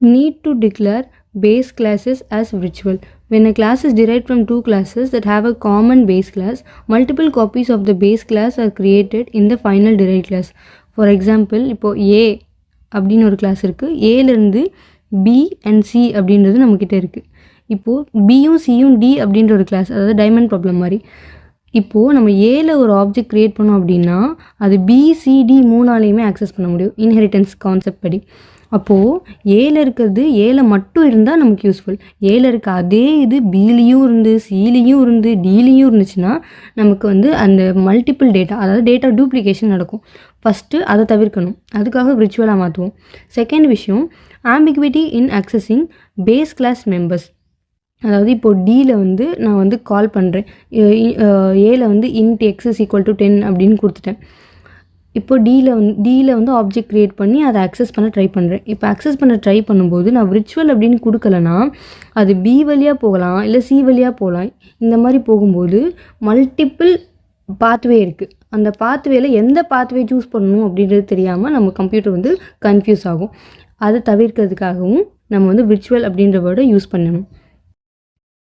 Need to declare base classes as virtual. When a class is derived from two classes that have a common base class, multiple copies of the base class are created in the final derived class. For example, இப்போ A அப்படின்னு ஒரு class இருக்குது. ஏலேருந்து B and C அப்படின்றது நம்மக்கிட்ட இருக்குது. இப்போது பியும் சியும் D அப்படின்ற ஒரு கிளாஸ், அதாவது டைமண்ட் ப்ராப்ளம் மாதிரி. இப்போது நம்ம ஏல ஒரு ஆப்ஜெக்ட் க்ரியேட் பண்ணோம் அப்படின்னா அது பிசிடி மூணாலையுமே ஆக்சஸ் பண்ண முடியும் இன்ஹெரிட்டன்ஸ் கான்செப்ட் படி. அப்போது ஏல இருக்கிறது ஏல மட்டும் இருந்தால் நமக்கு யூஸ்ஃபுல். ஏல இருக்க அதே இது பிலையும் இருந்து சிலையும் இருந்து டிலையும் இருந்துச்சுன்னா நமக்கு வந்து அந்த மல்டிபிள் டேட்டா, அதாவது டேட்டா டூப்ளிகேஷன் நடக்கும். ஃபஸ்ட்டு அதை தவிர்க்கணும், அதுக்காக விர்ச்சுவலாக மாற்றுவோம். செகண்ட் விஷயம், ஆம்பிகுவிட்டி இன் அக்சஸிங் பேஸ் கிளாஸ் மெம்பர்ஸ். அதாவது இப்போது டியில் வந்து நான் வந்து கால் பண்ணுறேன், ஏல வந்து int X is equal to 10 அப்படின்னு கொடுத்துட்டேன். இப்போ டியில் வந்து ஆப்ஜெக்ட் க்ரியேட் பண்ணி அதை அக்சஸ் பண்ண ட்ரை பண்ணுறேன். இப்போ அக்சஸ் பண்ண ட்ரை பண்ணும்போது நான் விர்ச்சுவல் அப்படின்னு கொடுக்கலனா அது பி வழியாக போகலாம், இல்லை சி வழியாக போகலாம். இந்த மாதிரி போகும்போது மல்டிபிள் பாத்வே இருக்குது. அந்த பாத்வேயில் எந்த பாத்வே சூஸ் பண்ணணும் அப்படின்றது தெரியாமல் நம்ம கம்ப்யூட்டர் வந்து கன்ஃபியூஸ் ஆகும். அதை தவிர்க்கிறதுக்காகவும் நம்ம வந்து விர்ச்சுவல் அப்படின்ற வேர்டை யூஸ் பண்ணணும்.